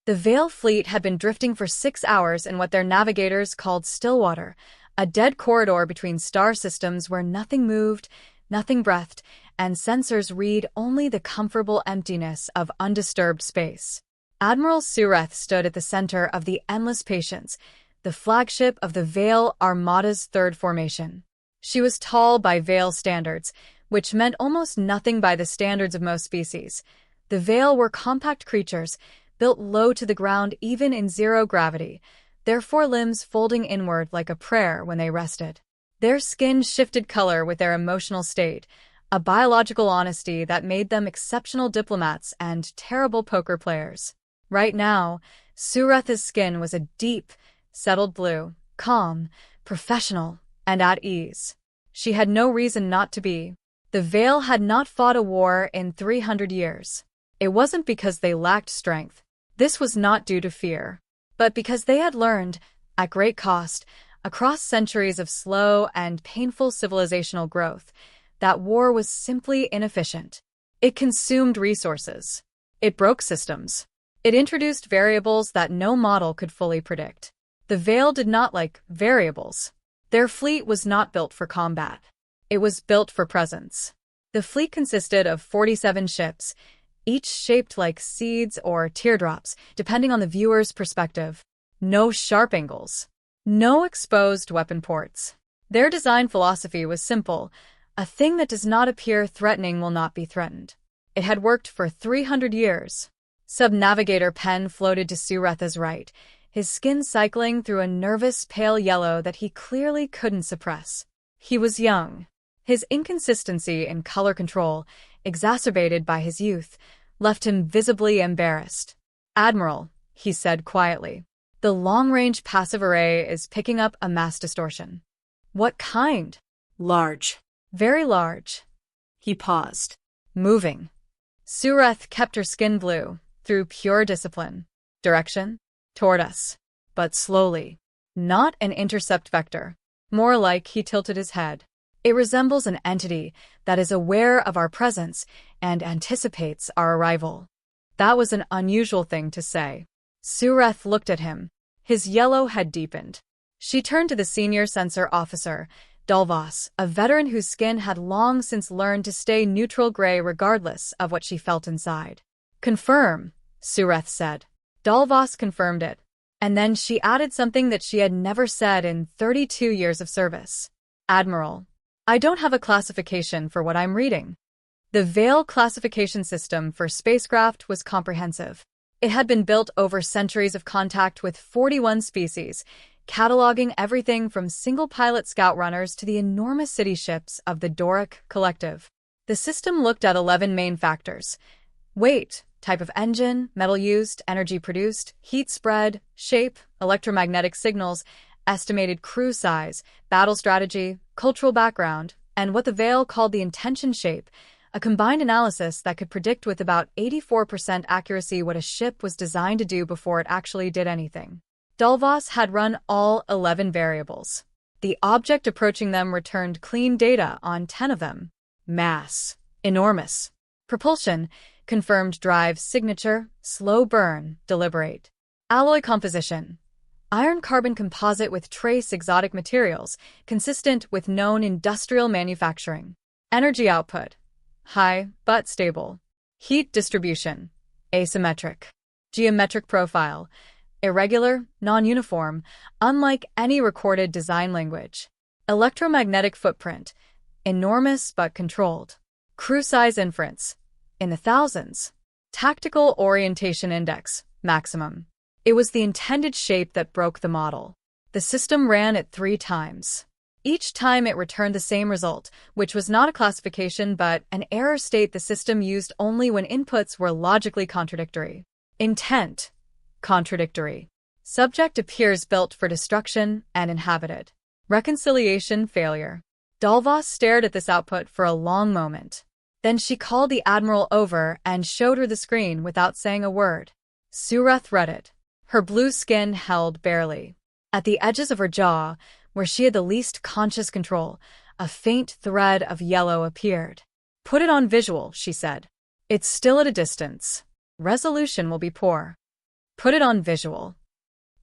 The Vael fleet had been drifting for 6 hours in what their navigators called Stillwater, a dead corridor between star systems where nothing moved, nothing breathed, and sensors read only the comfortable emptiness of undisturbed space. Admiral Soo-Reth stood at the center of the Endless Patience, the flagship of the Vael Armada's third formation. She was tall by Vael standards, which meant almost nothing by the standards of most species. The Vael were compact creatures, built low to the ground even in zero gravity, their forelimbs folding inward like a prayer when they rested. Their skin shifted color with their emotional state, a biological honesty that made them exceptional diplomats and terrible poker players. Right now, Soo-Reth's skin was a deep, settled blue, calm, professional, and at ease. She had no reason not to be. The Vael had not fought a war in 300 years. It wasn't because they lacked strength. This was not due to fear, but because they had learned, at great cost, across centuries of slow and painful civilizational growth, that war was simply inefficient. It consumed resources. It broke systems. It introduced variables that no model could fully predict. The Vael did not like variables. Their fleet was not built for combat. It was built for presence. The fleet consisted of 47 ships, each shaped like seeds or teardrops, depending on the viewer's perspective. No sharp angles. No exposed weapon ports. Their design philosophy was simple. A thing that does not appear threatening will not be threatened. It had worked for 300 years. Sub-Navigator Penn floated to Soo-Reth's right, his skin cycling through a nervous pale yellow that he clearly couldn't suppress. He was young. His inconsistency in color control, exacerbated by his youth, left him visibly embarrassed. "Admiral," he said quietly, "the long-range passive array is picking up a mass distortion." "What kind?" Large. "Very large." He paused. "Moving." Soo-Reth kept her skin blue, through pure discipline. "Direction? Toward us. But slowly. Not an intercept vector. More like," he tilted his head, "it resembles an entity that is aware of our presence and anticipates our arrival." That was an unusual thing to say. Soo-Reth looked at him. His yellow had deepened. She turned to the senior sensor officer, Dalvos, a veteran whose skin had long since learned to stay neutral gray regardless of what she felt inside. "Confirm," Soo-Reth said. Dalvos confirmed it. And then she added something that she had never said in 32 years of service. "Admiral, I don't have a classification for what I'm reading." The Vael classification system for spacecraft was comprehensive. It had been built over centuries of contact with 41 species, cataloging everything from single-pilot scout runners to the enormous city ships of the Doric Collective. The system looked at 11 main factors: weight, type of engine, metal used, energy produced, heat spread, shape, electromagnetic signals, estimated crew size, battle strategy, cultural background, and what the Vael called the intention shape, a combined analysis that could predict with about 84% accuracy what a ship was designed to do before it actually did anything. Dalvos had run all 11 variables. The object approaching them returned clean data on 10 of them. Mass. Enormous. Propulsion. Confirmed drive signature. Slow burn. Deliberate. Alloy composition. Iron-carbon composite with trace exotic materials, consistent with known industrial manufacturing. Energy output. High, but stable. Heat distribution. Asymmetric. Geometric profile. Irregular, non-uniform, unlike any recorded design language. Electromagnetic footprint. Enormous but controlled. Crew size inference. In the thousands. Tactical orientation index. Maximum. It was the intended shape that broke the model. The system ran it 3 times. Each time it returned the same result, which was not a classification but an error state the system used only when inputs were logically contradictory. Intent. Contradictory. Subject appears built for destruction and inhabited. Reconciliation failure. Dalvos stared at this output for a long moment. Then she called the Admiral over and showed her the screen without saying a word. Soo-Reth read it. Her blue skin held barely. At the edges of her jaw, where she had the least conscious control, a faint thread of yellow appeared. "Put it on visual," she said. "It's still at a distance. Resolution will be poor." Put it on visual.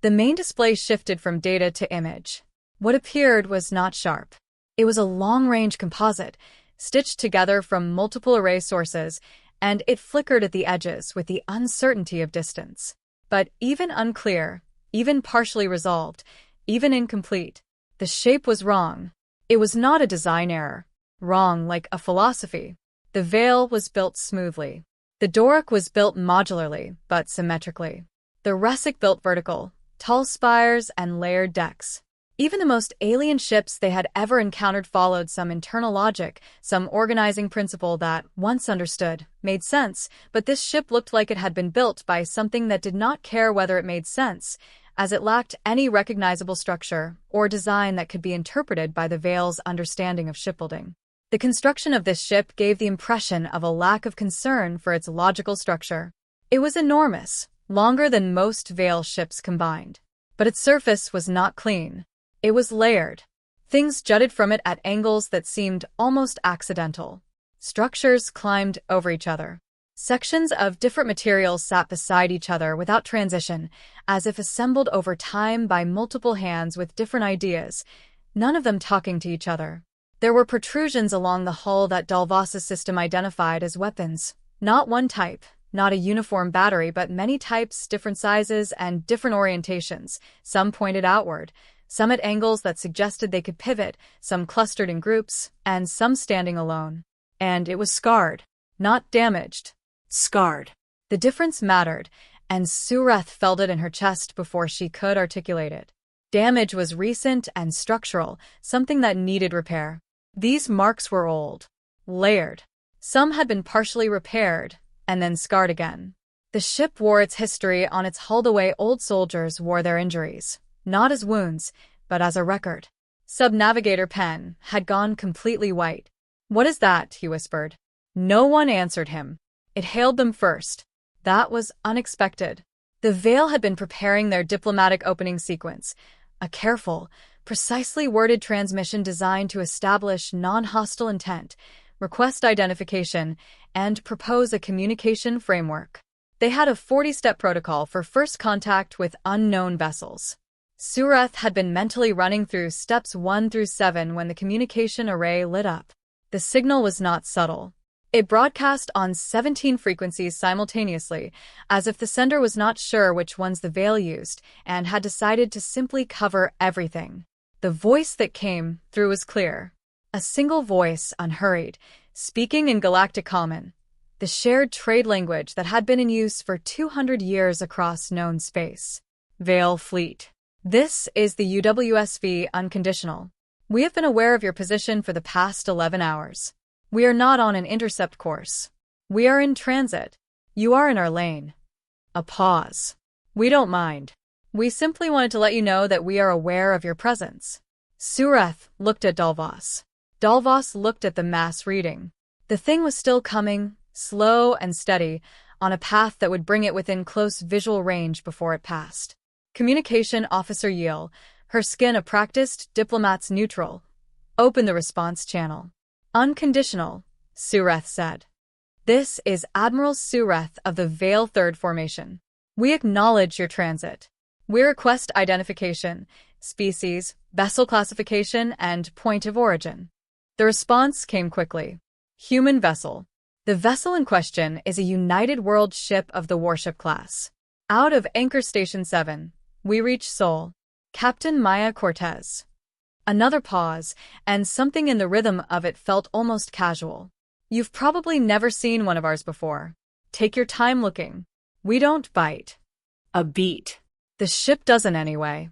The main display shifted from data to image. What appeared was not sharp. It was a long-range composite, stitched together from multiple array sources, and it flickered at the edges with the uncertainty of distance. But even unclear, even partially resolved, even incomplete, the shape was wrong. It was not a design error. Wrong like a philosophy. The Vael was built smoothly. The Doric was built modularly, but symmetrically. The Resic built vertical, tall spires and layered decks. Even the most alien ships they had ever encountered followed some internal logic, some organizing principle that, once understood, made sense, but this ship looked like it had been built by something that did not care whether it made sense, as it lacked any recognizable structure or design that could be interpreted by the Vael's understanding of shipbuilding. The construction of this ship gave the impression of a lack of concern for its logical structure. It was enormous, longer than most Vael ships combined. But its surface was not clean. It was layered. Things jutted from it at angles that seemed almost accidental. Structures climbed over each other. Sections of different materials sat beside each other without transition, as if assembled over time by multiple hands with different ideas, none of them talking to each other. There were protrusions along the hull that Dalvas's system identified as weapons. Not one type, not a uniform battery, but many types, different sizes, and different orientations, some pointed outward, some at angles that suggested they could pivot, some clustered in groups, and some standing alone. And it was scarred, not damaged. Scarred. The difference mattered, and Soo-Reth felt it in her chest before she could articulate it. Damage was recent and structural, something that needed repair. These marks were old, layered. Some had been partially repaired, and then scarred again. The ship wore its history on its hull the way old soldiers wore their injuries, not as wounds, but as a record. Sub-Navigator Pen had gone completely white. "What is that?" he whispered. No one answered him. It hailed them first. That was unexpected. The Vael had been preparing their diplomatic opening sequence, a careful, precisely worded transmission designed to establish non-hostile intent, request identification, and propose a communication framework. They had a 40-step protocol for first contact with unknown vessels. Soo-Reth had been mentally running through steps 1 through 7 when the communication array lit up. The signal was not subtle. It broadcast on 17 frequencies simultaneously, as if the sender was not sure which ones the Vael used and had decided to simply cover everything. The voice that came through was clear. A single voice, unhurried, speaking in galactic common, the shared trade language that had been in use for 200 years across known space. Vael Fleet. This is the UWSV Unconditional. We have been aware of your position for the past 11 hours. We are not on an intercept course. We are in transit. You are in our lane. A pause. We don't mind. We simply wanted to let you know that we are aware of your presence. Soo-Reth looked at Dalvas. Dalvas looked at the mass reading. The thing was still coming, slow and steady, on a path that would bring it within close visual range before it passed. Communication Officer Yale, her skin a practiced diplomat's neutral, opened the response channel. Unconditional, Soo-Reth said. This is Admiral Soo-Reth of the Vael 3rd Formation. We acknowledge your transit. We request identification, species, vessel classification, and point of origin. The response came quickly. Human vessel. The vessel in question is a United World ship of the Warship class. Out of Anchor Station 7, we reach Seoul. Captain Maya Cortez. Another pause, and something in the rhythm of it felt almost casual. You've probably never seen one of ours before. Take your time looking. We don't bite. A beat. The ship doesn't anyway.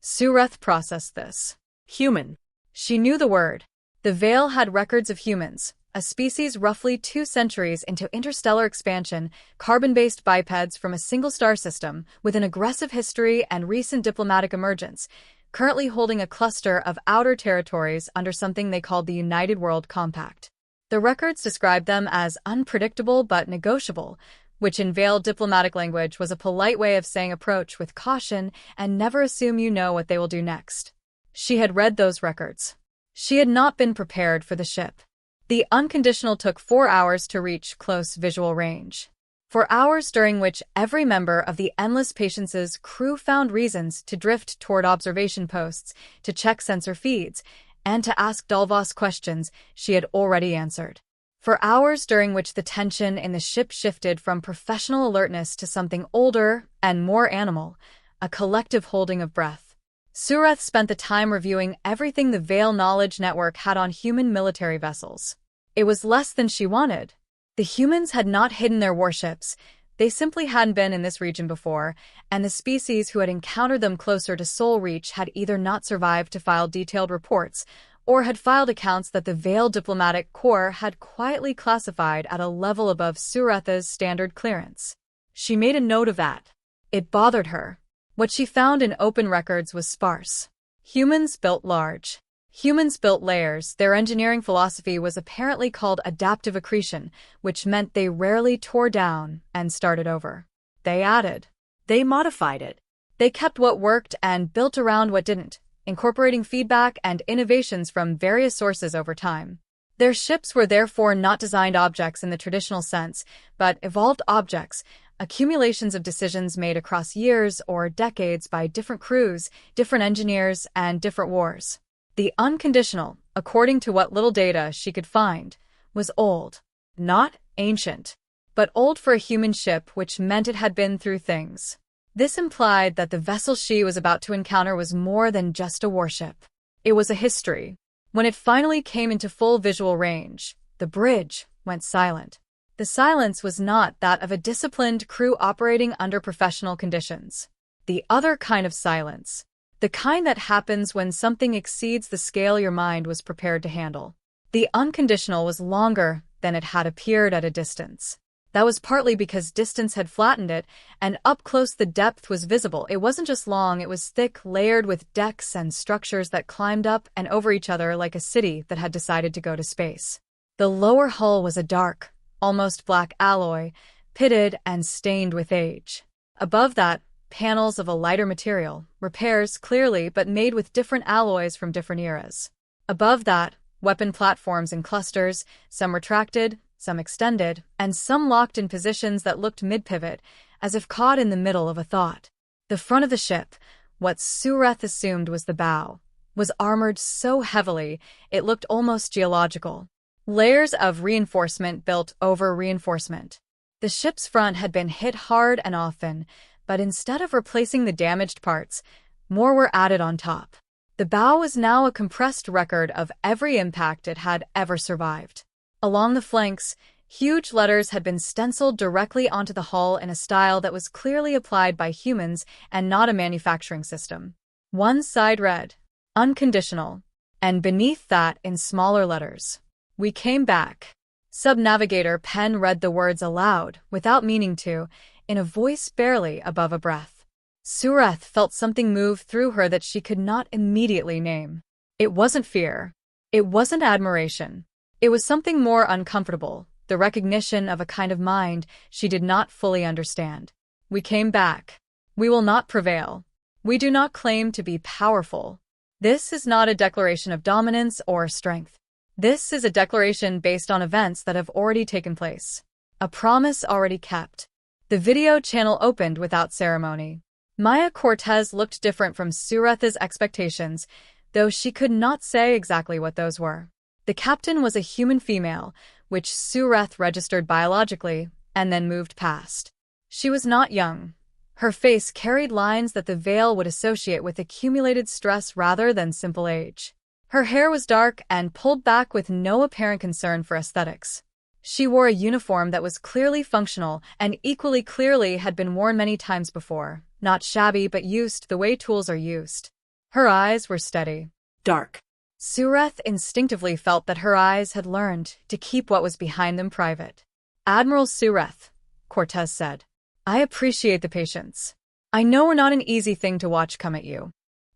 Soo-Reth processed this. Human. She knew the word. The Vael had records of humans, a species roughly 2 centuries into interstellar expansion, carbon-based bipeds from a single star system, with an aggressive history and recent diplomatic emergence, currently holding a cluster of outer territories under something they called the United World Compact. The records described them as unpredictable but negotiable, which in Vael diplomatic language was a polite way of saying approach with caution and never assume you know what they will do next. She had read those records. She had not been prepared for the ship. The Unconditional took 4 hours to reach close visual range. For hours during which every member of the Endless Patience's crew found reasons to drift toward observation posts, to check sensor feeds, and to ask Dalvos questions she had already answered. For hours during which the tension in the ship shifted from professional alertness to something older and more animal, a collective holding of breath. Soo-Reth spent the time reviewing everything the Vael knowledge network had on human military vessels. It was less than she wanted. The humans had not hidden their warships. They simply hadn't been in this region before, and the species who had encountered them closer to Soul Reach had either not survived to file detailed reports, or had filed accounts that the Vael Diplomatic Corps had quietly classified at a level above Soo-Reth's standard clearance. She made a note of that. It bothered her. What she found in open records was sparse. Humans built large. Humans built layers. Their engineering philosophy was apparently called adaptive accretion, which meant they rarely tore down and started over. They added. They modified it. They kept what worked and built around what didn't, incorporating feedback and innovations from various sources over time. Their ships were therefore not designed objects in the traditional sense, but evolved objects, accumulations of decisions made across years or decades by different crews, different engineers, and different wars. The unconditional, according to what little data she could find, was old. Not ancient, but old for a human ship, which meant it had been through things. This implied that the vessel she was about to encounter was more than just a warship. It was a history. When it finally came into full visual range, the bridge went silent. The silence was not that of a disciplined crew operating under professional conditions. The other kind of silence. The kind that happens when something exceeds the scale your mind was prepared to handle. The unconditional was longer than it had appeared at a distance. That was partly because distance had flattened it, and up close the depth was visible. It wasn't just long, it was thick, layered with decks and structures that climbed up and over each other like a city that had decided to go to space. The lower hull was a dark, almost black alloy, pitted and stained with age. Above that, panels of a lighter material, repairs clearly but made with different alloys from different eras. Above that, weapon platforms in clusters, some retracted, some extended, and some locked in positions that looked mid-pivot, as if caught in the middle of a thought. The front of the ship, what Soo-Reth assumed was the bow, was armored so heavily it looked almost geological. Layers of reinforcement built over reinforcement. The ship's front had been hit hard and often, but instead of replacing the damaged parts, more were added on top. The bow was now a compressed record of every impact it had ever survived. Along the flanks, huge letters had been stenciled directly onto the hull in a style that was clearly applied by humans and not a manufacturing system. One side read, "Unconditional," and beneath that in smaller letters, "We came back." Sub-Navigator Penn read the words aloud, without meaning to, in a voice barely above a breath. Soo-Reth felt something move through her that she could not immediately name. It wasn't fear. It wasn't admiration. It was something more uncomfortable, the recognition of a kind of mind she did not fully understand. We came back. We will not prevail. We do not claim to be powerful. This is not a declaration of dominance or strength. This is a declaration based on events that have already taken place. A promise already kept. The video channel opened without ceremony. Maya Cortez looked different from Soo-Reth's expectations, though she could not say exactly what those were. The captain was a human female, which Soo-Reth registered biologically, and then moved past. She was not young. Her face carried lines that the Vael would associate with accumulated stress rather than simple age. Her hair was dark and pulled back with no apparent concern for aesthetics. She wore a uniform that was clearly functional and equally clearly had been worn many times before, not shabby but used the way tools are used. Her eyes were steady. Dark. Soo-Reth instinctively felt that her eyes had learned to keep what was behind them private. "Admiral Soo-Reth," Cortez said, "I appreciate the patience. I know we're not an easy thing to watch come at you."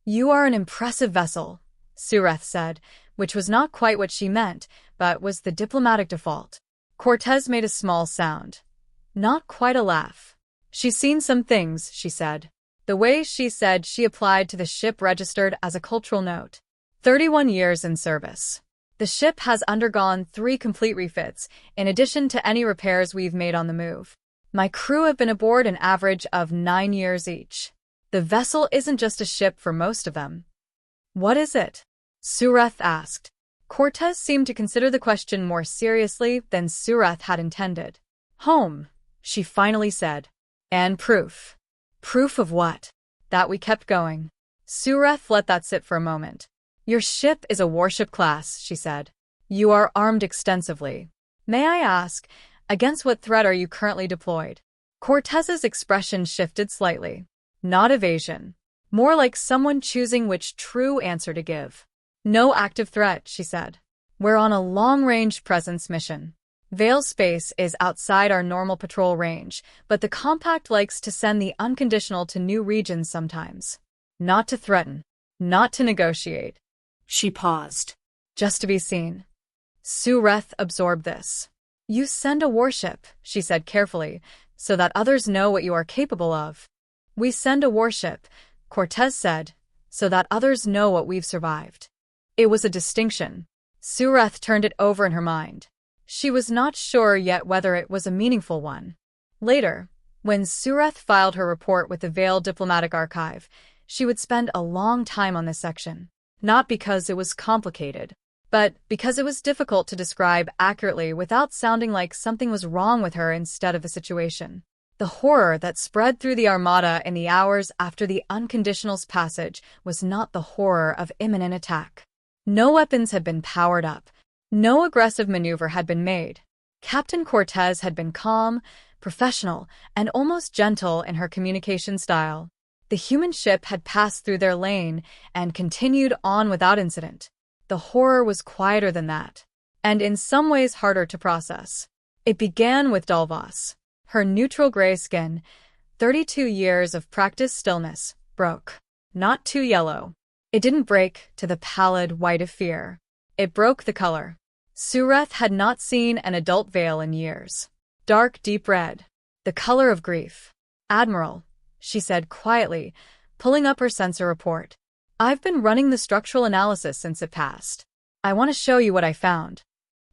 "You are an impressive vessel," Soo-Reth said, which was not quite what she meant, but was the diplomatic default. Cortez made a small sound. Not quite a laugh. "She's seen some things," she said. The way she said she applied to the ship registered as a cultural note. 31 years in service. The ship has undergone 3 complete refits, in addition to any repairs we've made on the move. My crew have been aboard an average of 9 years each. The vessel isn't just a ship for most of them. What is it? Soo-Reth asked. Cortez seemed to consider the question more seriously than Soo-Reth had intended. Home, she finally said. And proof. Proof of what? That we kept going. Soo-Reth let that sit for a moment. Your ship is a warship class, she said. You are armed extensively. May I ask, against what threat are you currently deployed? Cortez's expression shifted slightly. Not evasion. More like someone choosing which true answer to give. No active threat, she said. We're on a long-range presence mission. Vael space is outside our normal patrol range, but the Compact likes to send the unconditional to new regions sometimes. Not to threaten. Not to negotiate. She paused. Just to be seen. Soo-Reth absorbed this. You send a warship, she said carefully, so that others know what you are capable of. We send a warship, Cortez said, so that others know what we've survived. It was a distinction. Soo-Reth turned it over in her mind. She was not sure yet whether it was a meaningful one. Later, when Soo-Reth filed her report with the Vael Diplomatic Archive, she would spend a long time on this section. Not because it was complicated, but because it was difficult to describe accurately without sounding like something was wrong with her instead of the situation. The horror that spread through the Armada in the hours after the Unconditional's passage was not the horror of imminent attack. No weapons had been powered up. No aggressive maneuver had been made. Captain Cortez had been calm, professional, and almost gentle in her communication style. The human ship had passed through their lane and continued on without incident. The horror was quieter than that, and in some ways harder to process. It began with Dalvos. Her neutral gray skin, 32 years of practiced stillness, broke. Not too yellow. It didn't break to the pallid white of fear. It broke the color. Soo-Reth had not seen an adult Vael in years. Dark, deep red. The color of grief. Admiral, she said quietly, pulling up her sensor report. I've been running the structural analysis since it passed. I want to show you what I found.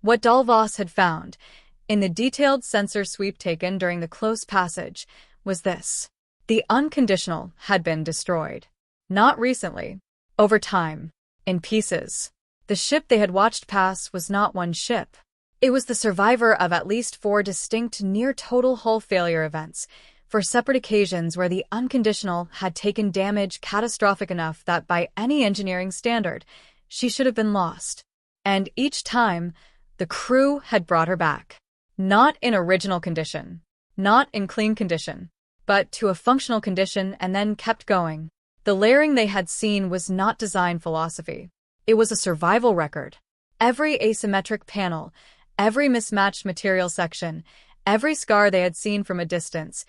What Dalvos had found, in the detailed sensor sweep taken during the close passage, was this. The Unconditional had been destroyed. Not recently. Over time. In pieces. The ship they had watched pass was not one ship. It was the survivor of at least 4 distinct near-total hull failure events, for separate occasions where the Unconditional had taken damage catastrophic enough that by any engineering standard, she should have been lost. And each time, the crew had brought her back. Not in original condition. Not in clean condition. But to a functional condition and then kept going. The layering they had seen was not design philosophy. It was a survival record. Every asymmetric panel, every mismatched material section, every scar they had seen from a distance,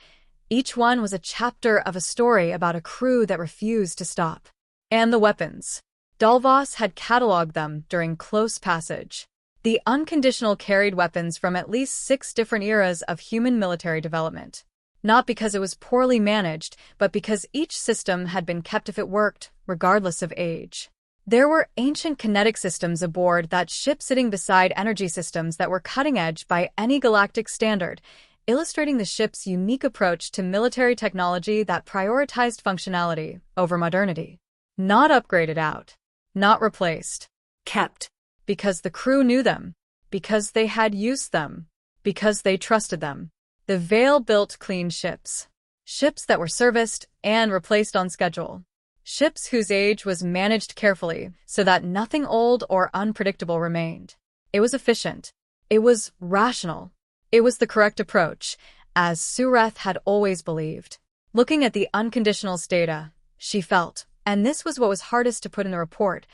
each one was a chapter of a story about a crew that refused to stop. And the weapons. Dalvos had catalogued them during close passage. The Unconditional carried weapons from at least 6 different eras of human military development. Not because it was poorly managed, but because each system had been kept if it worked, regardless of age. There were ancient kinetic systems aboard that ship sitting beside energy systems that were cutting-edge by any galactic standard, illustrating the ship's unique approach to military technology that prioritized functionality over modernity. Not upgraded out. Not replaced. Kept. Because the crew knew them. Because they had used them. Because they trusted them. The Vael built clean ships. Ships that were serviced and replaced on schedule. Ships whose age was managed carefully so that nothing old or unpredictable remained. It was efficient. It was rational. It was the correct approach, as Soo-Reth had always believed. Looking at the Unconditional's data, she felt, and this was what was hardest to put in the report,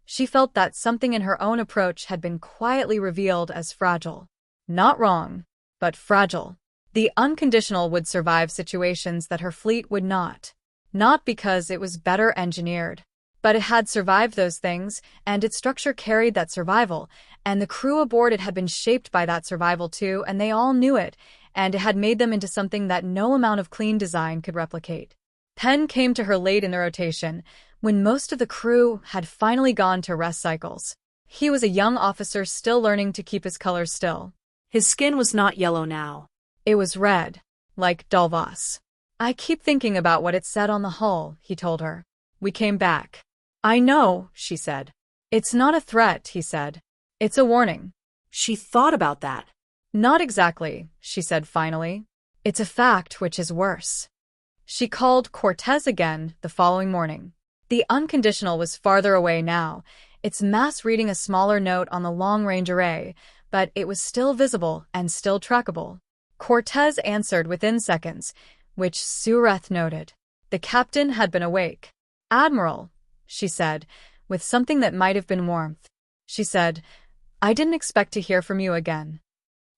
she felt that something in her own approach had been quietly revealed as fragile. Not wrong, but fragile. The Unconditional would survive situations that her fleet would not. Not because it was better engineered, but it had survived those things, and its structure carried that survival, and the crew aboard it had been shaped by that survival too, and they all knew it, and it had made them into something that no amount of clean design could replicate. Penn came to her late in the rotation, when most of the crew had finally gone to rest cycles. He was a young officer still learning to keep his colors still. His skin was not yellow now. It was red. like Dalvas. I keep thinking about what it said on the hull, he told her. We came back. I know, she said. It's not a threat, he said. It's a warning. She thought about that. Not exactly, she said finally. It's a fact, which is worse. She called Cortez again the following morning. The unconditional was farther away now, its mass reading a smaller note on the long-range array, but it was still visible and still trackable. Cortez answered within seconds, which Soo-Reth noted. The captain had been awake. Admiral, she said, with something that might have been warmth. She said, I didn't expect to hear from you again.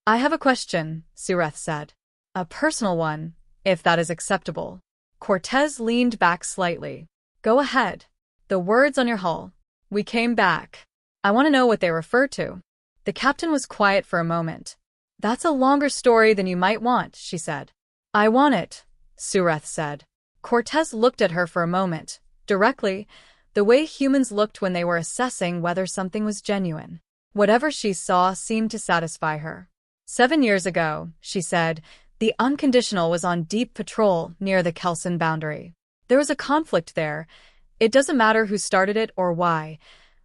I have a question, Soo-Reth said. A personal one, if that is acceptable. Cortez leaned back slightly. Go ahead. The words on your hull. We came back. I want to know what they refer to. The captain was quiet for a moment. That's a longer story than you might want, she said. I want it, Soo-Reth said. Cortez looked at her for a moment, directly, the way humans looked when they were assessing whether something was genuine. Whatever she saw seemed to satisfy her. 7 years ago, she said, the unconditional was on deep patrol near the Kelson boundary. There was a conflict there. It doesn't matter who started it or why.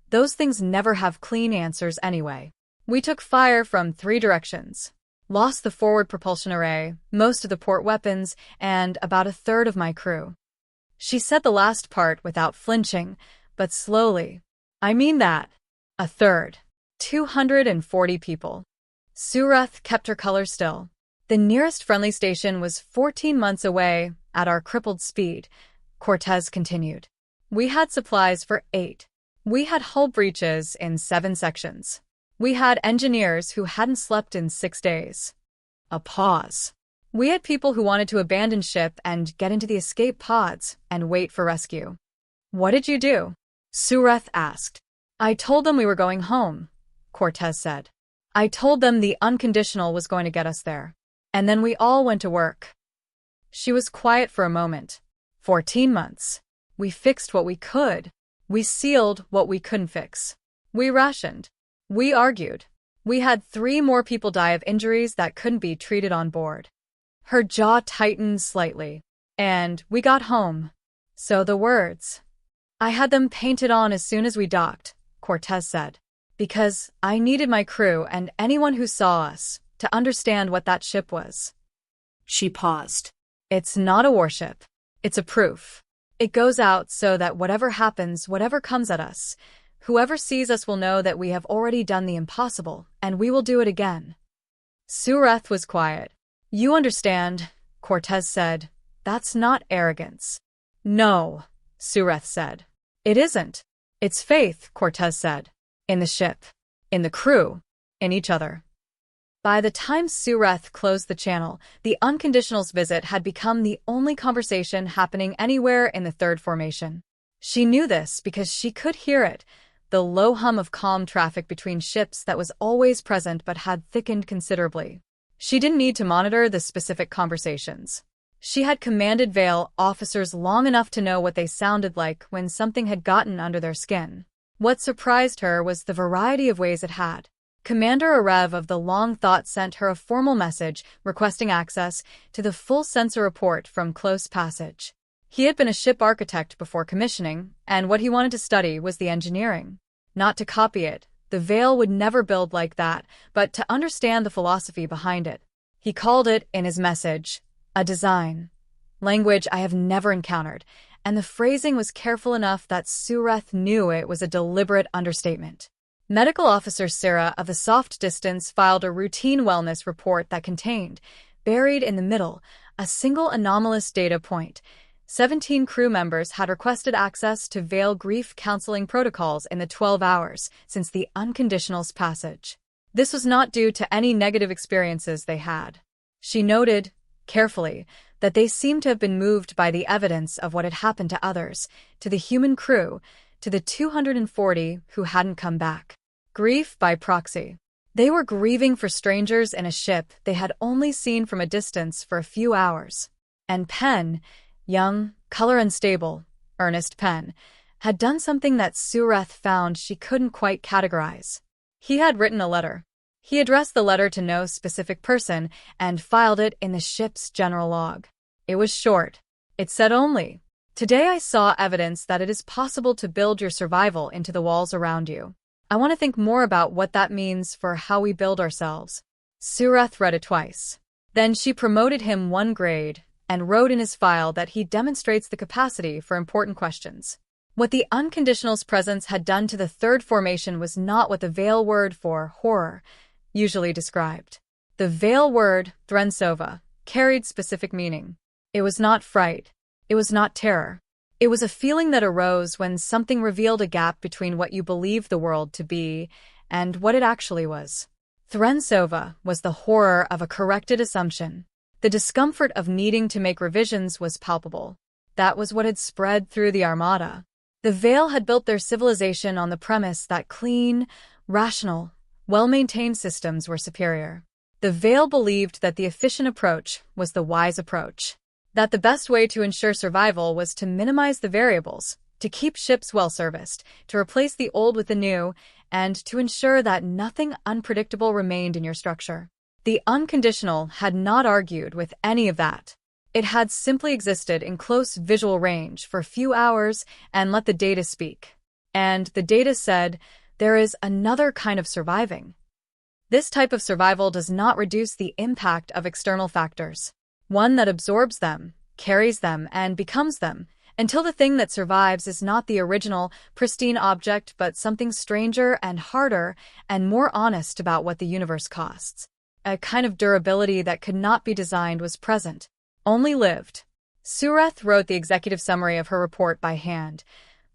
Those things never have clean answers anyway. We took fire from 3 directions. Lost the forward propulsion array, most of the port weapons, and about a third of my crew. She said the last part without flinching, but slowly. I mean that. A third. 240 people. Soo-Reth kept her color still. The nearest friendly station was 14 months away at our crippled speed, Cortez continued. We had supplies for 8. We had hull breaches in 7 sections. We had engineers who hadn't slept in 6 days. A pause. We had people who wanted to abandon ship and get into the escape pods and wait for rescue. What did you do? Soo-Reth asked. I told them we were going home, Cortez said. I told them the unconditional was going to get us there. And then we all went to work. She was quiet for a moment. 14 months. We fixed what we could. We sealed what we couldn't fix. We rationed. We argued. We had 3 more people die of injuries that couldn't be treated on board. Her jaw tightened slightly. And we got home. So the words. I had them painted on as soon as we docked, Cortez said. Because I needed my crew and anyone who saw us to understand what that ship was. She paused. It's not a warship. It's a proof. It goes out so that whatever happens, whatever comes at us, whoever sees us will know that we have already done the impossible, and we will do it again. Soo-Reth was quiet. You understand, Cortez said. That's not arrogance. No, Soo-Reth said. It isn't. It's faith, Cortez said. In the ship. In the crew. In each other. By the time Soo-Reth closed the channel, the unconditional's visit had become the only conversation happening anywhere in the 3rd formation. She knew this because she could hear it, the low hum of calm traffic between ships that was always present but had thickened considerably. She didn't need to monitor the specific conversations. She had commanded Vael officers long enough to know what they sounded like when something had gotten under their skin. What surprised her was the variety of ways it had. Commander Arev of the Long Thought sent her a formal message requesting access to the full sensor report from Close Passage. He had been a ship architect before commissioning, and what he wanted to study was the engineering. Not to copy it, the Vael would never build like that, but to understand the philosophy behind it. He called it, in his message, a design. Language I have never encountered, and the phrasing was careful enough that Soo-Reth knew it was a deliberate understatement. Medical Officer Sarah of the Soft Distance filed a routine wellness report that contained, buried in the middle, a single anomalous data point. 17 crew members had requested access to Vael grief counseling protocols in the 12 hours since the unconditional's passage. This was not due to any negative experiences they had. She noted, carefully, that they seemed to have been moved by the evidence of what had happened to others, to the human crew, to the 240 who hadn't come back. Grief by proxy. They were grieving for strangers in a ship they had only seen from a distance for a few hours. And Penn, young, color unstable, Ernest Penn, had done something that Soo-Reth found she couldn't quite categorize. He had written a letter. He addressed the letter to no specific person and filed it in the ship's general log. It was short. It said only, "Today I saw evidence that it is possible to build your survival into the walls around you. I want to think more about what that means for how we build ourselves." Soo-Reth read it twice. Then she promoted him one grade and wrote in his file that he demonstrates the capacity for important questions. What the unconditional's presence had done to the third formation was not what the Vael word for horror usually described. The Vael word, Thrensova, carried specific meaning. It was not fright. It was not terror. It was a feeling that arose when something revealed a gap between what you believed the world to be and what it actually was. Thrensova was the horror of a corrected assumption. The discomfort of needing to make revisions was palpable. That was what had spread through the Armada. The Vael had built their civilization on the premise that clean, rational, well-maintained systems were superior. The Vael believed that the efficient approach was the wise approach, that the best way to ensure survival was to minimize the variables, to keep ships well-serviced, to replace the old with the new, and to ensure that nothing unpredictable remained in your structure. The unconditional had not argued with any of that. It had simply existed in close visual range for a few hours and let the data speak. And the data said, there is another kind of surviving. This type of survival does not reduce the impact of external factors. One that absorbs them, carries them, and becomes them, until the thing that survives is not the original, pristine object but something stranger and harder and more honest about what the universe costs. A kind of durability that could not be designed was present, only lived. Soo-Reth wrote the executive summary of her report by hand,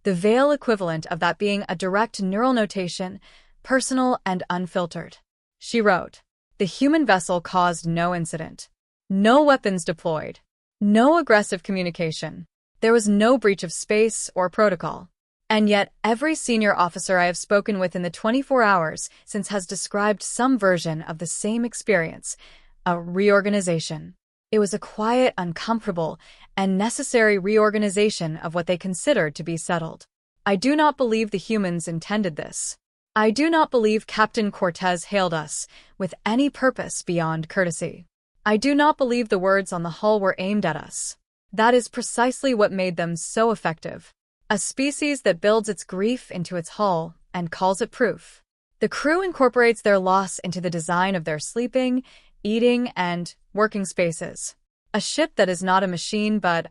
the Vael equivalent of that being a direct neural notation, personal and unfiltered. She wrote, "The human vessel caused no incident. No weapons deployed. No aggressive communication. There was no breach of space or protocol. And yet every senior officer I have spoken with in the 24 hours since has described some version of the same experience, a reorganization. It was a quiet, uncomfortable, and necessary reorganization of what they considered to be settled. I do not believe the humans intended this. I do not believe Captain Cortez hailed us with any purpose beyond courtesy. I do not believe the words on the hull were aimed at us. That is precisely what made them so effective. A species that builds its grief into its hull and calls it proof. The crew incorporates their loss into the design of their sleeping, eating, and working spaces. A ship that is not a machine but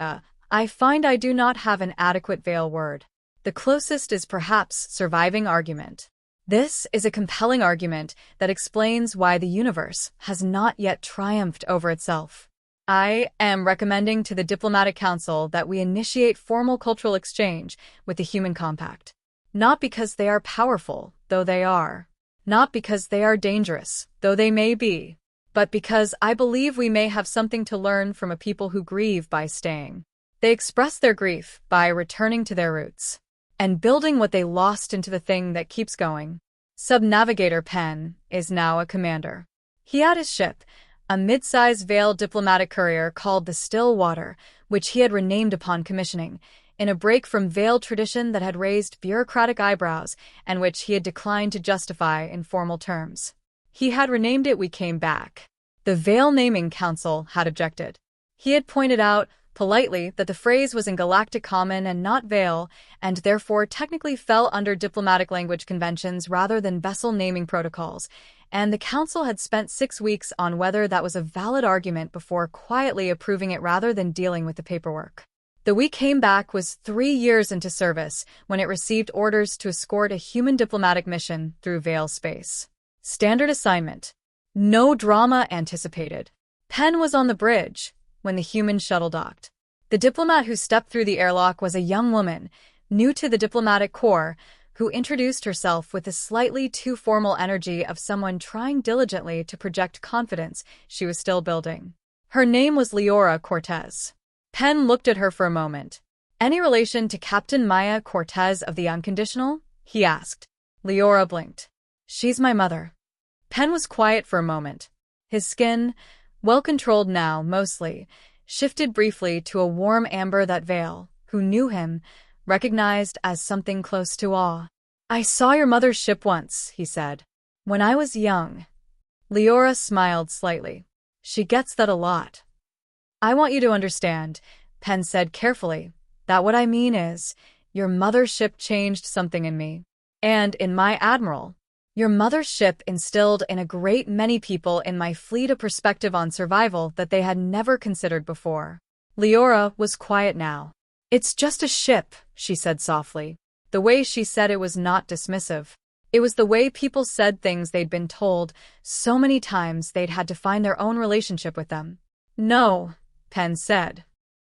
I find I do not have an adequate Vael word. The closest is perhaps surviving argument. This is a compelling argument that explains why the universe has not yet triumphed over itself. I am recommending to the Diplomatic Council that we initiate formal cultural exchange with the Human Compact. Not because they are powerful, though they are. Not because they are dangerous, though they may be. But because I believe we may have something to learn from a people who grieve by staying. They express their grief by returning to their roots and building what they lost into the thing that keeps going. Sub-Navigator Penn is now a commander. He had his ship, a mid-size Vael diplomatic courier called the Stillwater, which he had renamed upon commissioning, in a break from Vael tradition that had raised bureaucratic eyebrows and which he had declined to justify in formal terms. He had renamed it We Came Back. The Vael Naming Council had objected. He had pointed out, politely, that the phrase was in Galactic Common and not Vael, and therefore technically fell under diplomatic language conventions rather than vessel naming protocols, and the Council had spent 6 weeks on whether that was a valid argument before quietly approving it rather than dealing with the paperwork. The We Came Back was 3 years into service when it received orders to escort a human diplomatic mission through Vael space. Standard assignment. No drama anticipated. Penn was on the bridge when the human shuttle docked. The diplomat who stepped through the airlock was a young woman, new to the diplomatic corps, who introduced herself with the slightly too formal energy of someone trying diligently to project confidence she was still building. Her name was Leora Cortez. Penn looked at her for a moment. "Any relation to Captain Maya Cortez of the Unconditional?" he asked. Leora blinked. "She's my mother." Penn was quiet for a moment. His skin, well-controlled now, mostly, shifted briefly to a warm amber that Vael, who knew him, recognized as something close to awe. "I saw your mother's ship once," he said. "When I was young, Leora smiled slightly. She gets that a lot. I want you to understand, Penn said carefully, that what I mean is, your mother's ship changed something in me. And in my admiral. Your mother's ship instilled in a great many people in my fleet a perspective on survival that they had never considered before. Leora was quiet now. It's just a ship, she said softly. The way she said it was not dismissive. It was the way people said things they'd been told so many times they'd had to find their own relationship with them. No, Penn said.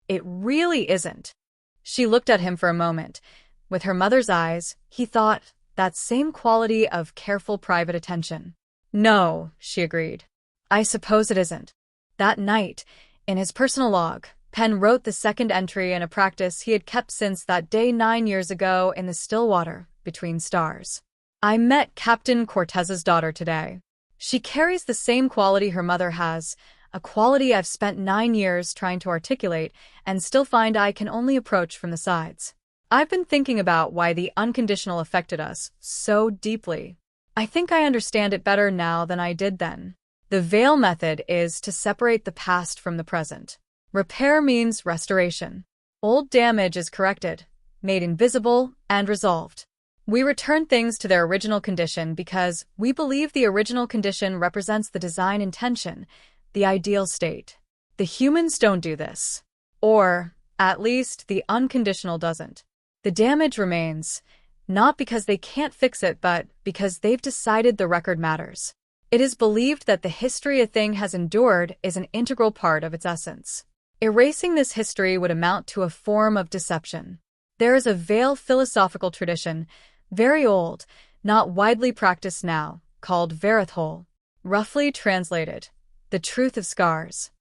It really isn't. She looked at him for a moment. With her mother's eyes, he thought, that same quality of careful private attention. No, she agreed. I suppose it isn't. That night, in his personal log, Penn wrote the second entry in a practice he had kept since that day 9 years ago in the still water between stars. I met Captain Cortez's daughter today. She carries the same quality her mother has, a quality I've spent 9 years trying to articulate and still find I can only approach from the sides. I've been thinking about why the unconditional affected us so deeply. I think I understand it better now than I did then. The Vael method is to separate the past from the present. Repair means restoration. Old damage is corrected, made invisible, and resolved. We return things to their original condition because we believe the original condition represents the design intention, the ideal state. The humans don't do this. Or, at least, the unconditional doesn't. The damage remains, not because they can't fix it, but because they've decided the record matters. It is believed that the history a thing has endured is an integral part of its essence. Erasing this history would amount to a form of deception. There is a Vael philosophical tradition, very old, not widely practiced now, called Verithol, roughly translated, the truth of scars.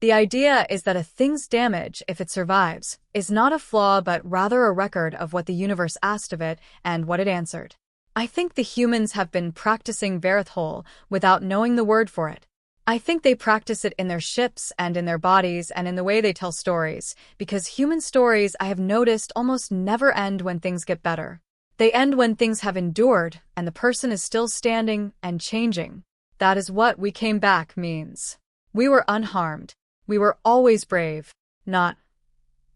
The idea is that a thing's damage, if it survives, is not a flaw but rather a record of what the universe asked of it and what it answered. I think the humans have been practicing Verithol without knowing the word for it. I think they practice it in their ships and in their bodies and in the way they tell stories, because human stories, I have noticed, almost never end when things get better. They end when things have endured and the person is still standing and changing. That is what we came back means. We were unharmed. We were always brave, not.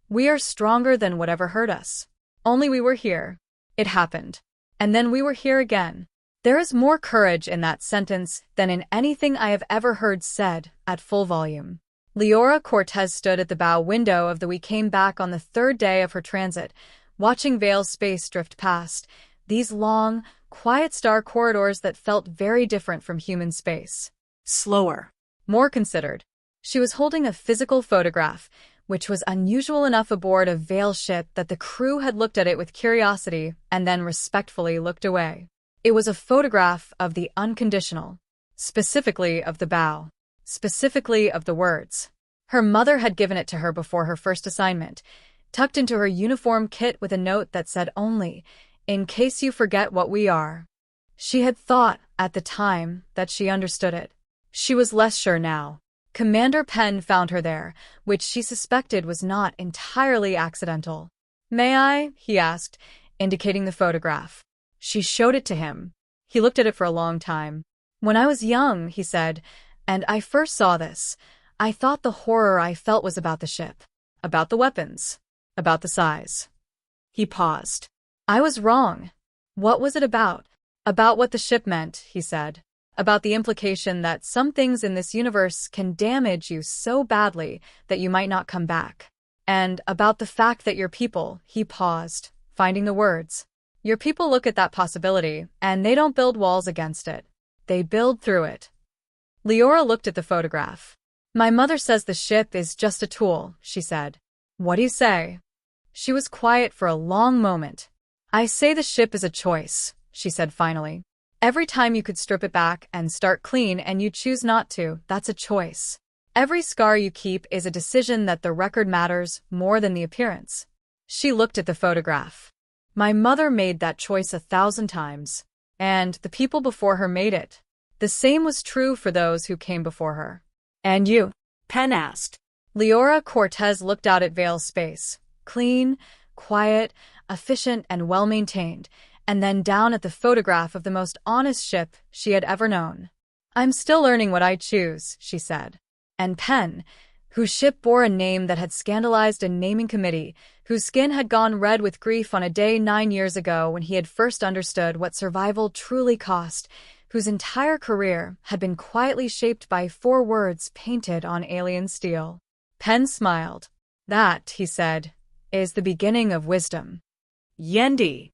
We are stronger than whatever hurt us. Only we were here. It happened. And then we were here again. There is more courage in that sentence than in anything I have ever heard said at full volume. Leora Cortez stood at the bow window of the We Came Back on the third day of her transit, watching Vael's space drift past, these long, quiet star corridors that felt very different from human space. Slower. More considered. She was holding a physical photograph, which was unusual enough aboard a Vael ship that the crew had looked at it with curiosity and then respectfully looked away. It was a photograph of the unconditional, specifically of the bow, specifically of the words. Her mother had given it to her before her first assignment, tucked into her uniform kit with a note that said only, "In case you forget what we are." She had thought, at the time, that she understood it. She was less sure now. Commander Penn found her there, which she suspected was not entirely accidental. "May I?" he asked, indicating the photograph. She showed it to him. He looked at it for a long time. "When I was young," he said, "and I first saw this, I thought the horror I felt was about the ship, about the weapons, about the size." He paused. "I was wrong. What was it about?" "About what the ship meant," he said. "About the implication that some things in this universe can damage you so badly that you might not come back. And about the fact that your people," he paused, finding the words, "your people look at that possibility, and they don't build walls against it. They build through it." Leora looked at the photograph. "My mother says the ship is just a tool," she said. "What do you say?" She was quiet for a long moment. "I say the ship is a choice," she said finally. "Every time you could strip it back and start clean and you choose not to, that's a choice. Every scar you keep is a decision that the record matters more than the appearance." She looked at the photograph. "My mother made that choice 1,000 times, and the people before her made it. The same was true for those who came before her." "And you?" Penn asked. Leora Cortez looked out at Vael's space, clean, quiet, efficient, and well-maintained, and then down at the photograph of the most honest ship she had ever known. I'm still learning what I choose, she said. And Pen, whose ship bore a name that had scandalized a naming committee, whose skin had gone red with grief on a day 9 years ago when he had first understood what survival truly cost, whose entire career had been quietly shaped by 4 words painted on alien steel. Pen smiled. That, he said, is the beginning of wisdom. Yendi,